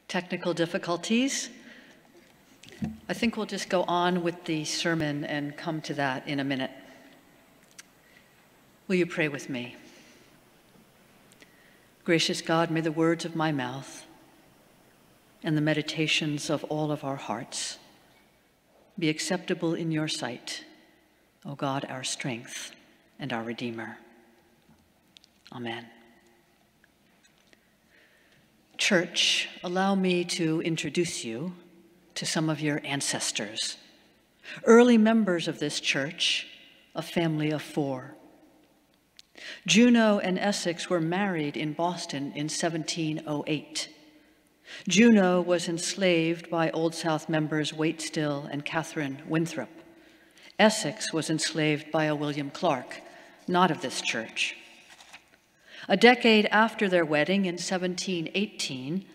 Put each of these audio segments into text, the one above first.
technical difficulties. I think we'll just go on with the sermon and come to that in a minute. Will you pray with me? Gracious God, may the words of my mouth and the meditations of all of our hearts be acceptable in your sight, O God, our strength and our Redeemer. Amen. Church, allow me to introduce you to some of your ancestors. Early members of this church, a family of 4. Juno and Essex were married in Boston in 1708. Juno was enslaved by Old South members Waitstill and Catherine Winthrop. Essex was enslaved by a William Clark, not of this church. A decade after their wedding in 1718,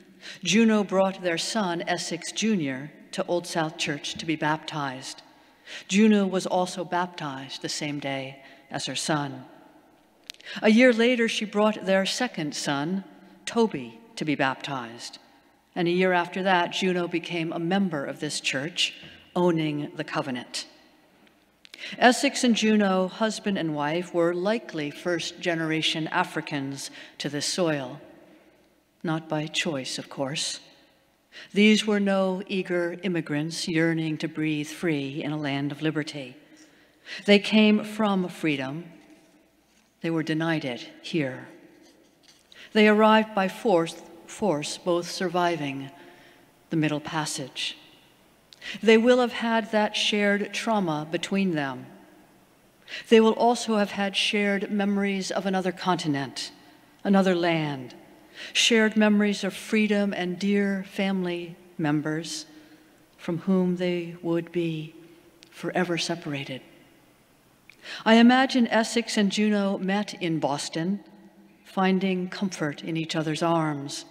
Juno brought their son, Essex Jr., to Old South Church to be baptized. Juno was also baptized the same day as her son. A year later, she brought their second son, Toby, to be baptized. And a year after that, Juno became a member of this church, owning the covenant. Essex and Juno, husband and wife, were likely first-generation Africans to this soil. Not by choice, of course. These were no eager immigrants yearning to breathe free in a land of liberty. They came from freedom. They were denied it here. They arrived by force, both surviving the Middle Passage. They will have had that shared trauma between them. They will also have had shared memories of another continent, another land, shared memories of freedom and dear family members from whom they would be forever separated. I imagine Essex and Juno met in Boston, finding comfort in each other's arms.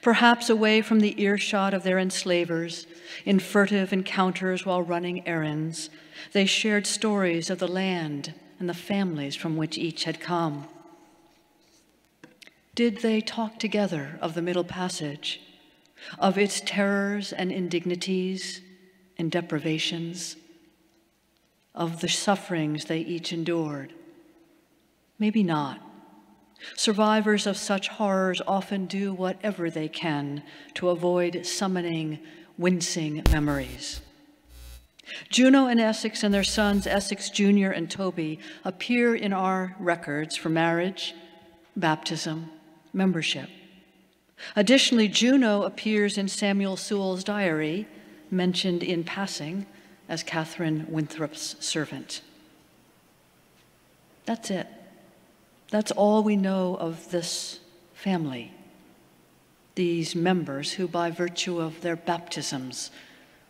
Perhaps away from the earshot of their enslavers, in furtive encounters while running errands, they shared stories of the land and the families from which each had come. Did they talk together of the Middle Passage, of its terrors and indignities and deprivations, of the sufferings they each endured? Maybe not. Survivors of such horrors often do whatever they can to avoid summoning wincing memories. Juno and Essex and their sons, Essex Jr. and Toby, appear in our records for marriage, baptism, membership. Additionally, Juno appears in Samuel Sewall's diary, mentioned in passing as Catherine Winthrop's servant. That's it. That's all we know of this family, these members who, by virtue of their baptisms,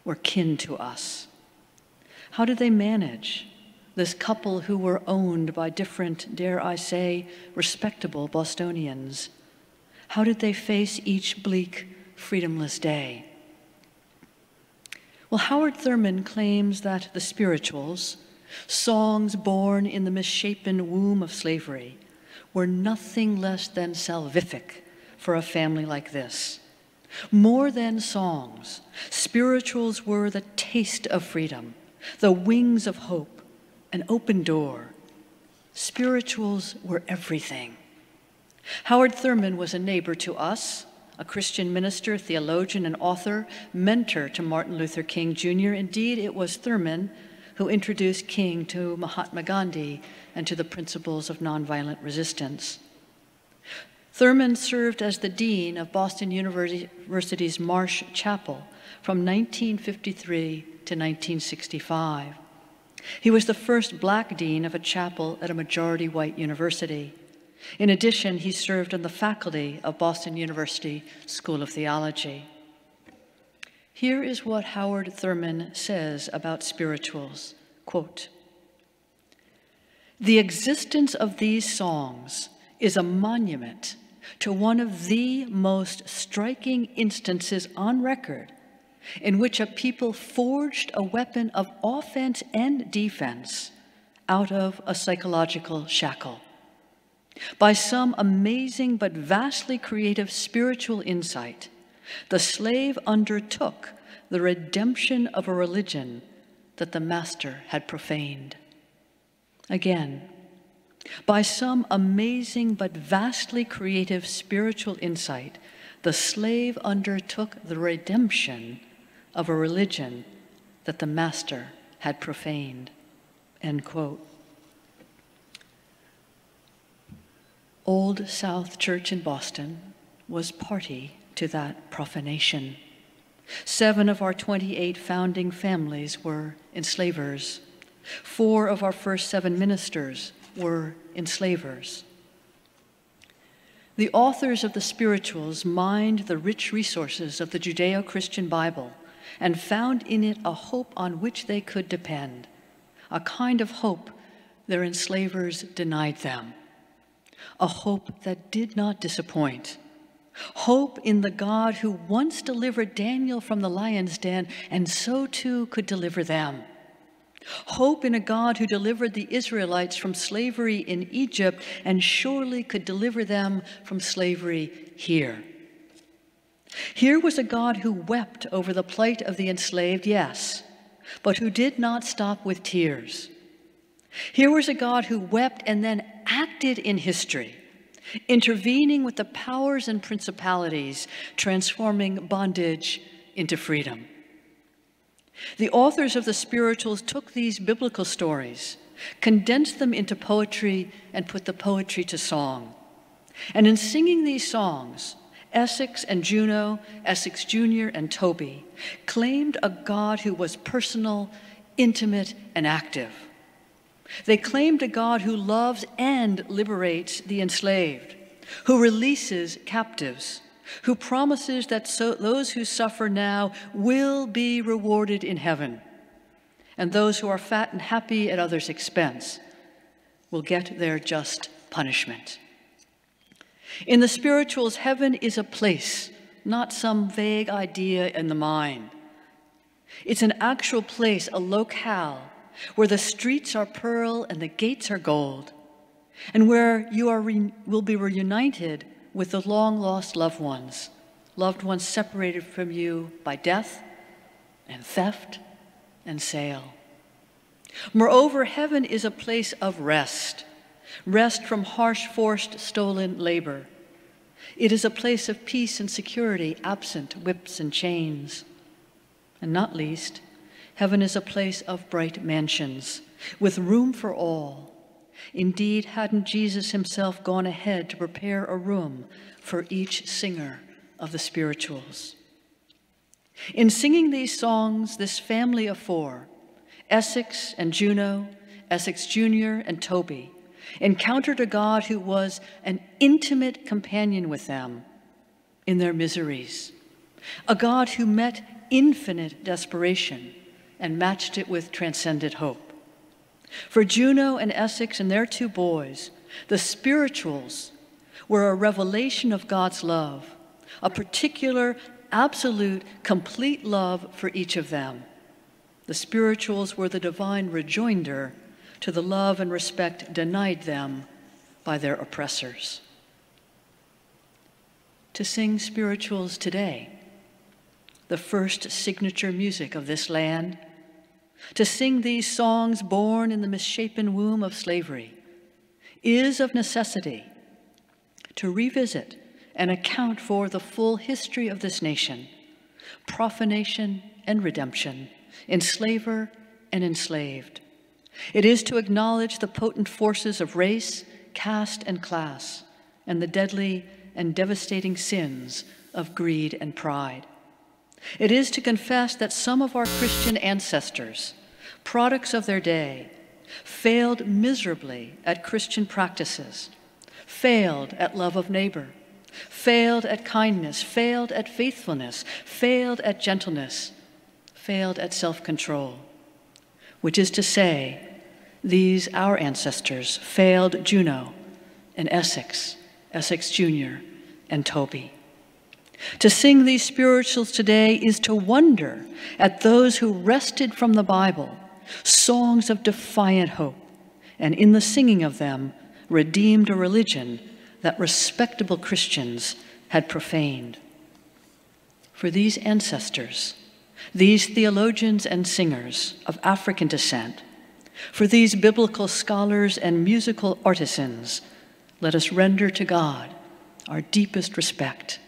were kin to us. How did they manage, this couple who were owned by different, dare I say, respectable Bostonians? How did they face each bleak, freedomless day? Well, Howard Thurman claims that the spirituals, songs born in the misshapen womb of slavery, were nothing less than salvific for a family like this. More than songs, spirituals were the taste of freedom, the wings of hope, an open door. Spirituals were everything. Howard Thurman was a neighbor to us, a Christian minister, theologian, and author, mentor to Martin Luther King Jr. Indeed, it was Thurman who introduced King to Mahatma Gandhi and to the principles of nonviolent resistance. Thurman served as the dean of Boston University's Marsh Chapel from 1953 to 1965. He was the first black dean of a chapel at a majority white university. In addition, he served on the faculty of Boston University School of Theology. Here is what Howard Thurman says about spirituals, quote, "The existence of these songs is a monument to one of the most striking instances on record in which a people forged a weapon of offense and defense out of a psychological shackle. By some amazing but vastly creative spiritual insight, the slave undertook the redemption of a religion that the master had profaned. Again, by some amazing but vastly creative spiritual insight, the slave undertook the redemption of a religion that the master had profaned. End quote. Old South Church in Boston was party to that profanation. 7 of our 28 founding families were enslavers. 4 of our first 7 ministers were enslavers. The authors of the spirituals mined the rich resources of the Judeo-Christian Bible and found in it a hope on which they could depend, a kind of hope their enslavers denied them, a hope that did not disappoint, hope in the God who once delivered Daniel from the lion's den and so too could deliver them. Hope in a God who delivered the Israelites from slavery in Egypt and surely could deliver them from slavery here. Here was a God who wept over the plight of the enslaved, yes, but who did not stop with tears. Here was a God who wept and then acted in history, intervening with the powers and principalities, transforming bondage into freedom. The authors of the spirituals took these biblical stories, condensed them into poetry, and put the poetry to song. And in singing these songs, Essex and Juno, Essex Jr. and Toby, claimed a God who was personal, intimate, and active. They claimed a God who loves and liberates the enslaved, who releases captives, who promises that those who suffer now will be rewarded in heaven, and those who are fat and happy at others' expense will get their just punishment. In the spirituals, heaven is a place, not some vague idea in the mind. It's an actual place, a locale, where the streets are pearl and the gates are gold, and where you will be reunited with the long-lost loved ones separated from you by death and theft and sale. Moreover, heaven is a place of rest, rest from harsh, forced, stolen labor. It is a place of peace and security, absent whips and chains. And not least, heaven is a place of bright mansions, with room for all. Indeed, hadn't Jesus himself gone ahead to prepare a room for each singer of the spirituals? In singing these songs, this family of 4, Essex and Juno, Essex Jr. and Toby, encountered a God who was an intimate companion with them in their miseries, a God who met infinite desperation and matched it with transcendent hope. For Juno and Essex and their 2 boys, the spirituals were a revelation of God's love, a particular, absolute, complete love for each of them. The spirituals were the divine rejoinder to the love and respect denied them by their oppressors. To sing spirituals today, the first signature music of this land, to sing these songs born in the misshapen womb of slavery, is of necessity to revisit and account for the full history of this nation, profanation and redemption, enslaver and enslaved. It is to acknowledge the potent forces of race, caste, and class, and the deadly and devastating sins of greed and pride. It is to confess that some of our Christian ancestors, products of their day, failed miserably at Christian practices, failed at love of neighbor, failed at kindness, failed at faithfulness, failed at gentleness, failed at self-control, which is to say, these, our ancestors, failed Juno and Essex, Essex Jr., and Toby. To sing these spirituals today is to wonder at those who wrested from the Bible songs of defiant hope, and in the singing of them, redeemed a religion that respectable Christians had profaned. For these ancestors, these theologians and singers of African descent, for these biblical scholars and musical artisans, let us render to God our deepest respect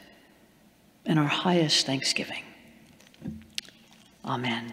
and our highest thanksgiving. Amen.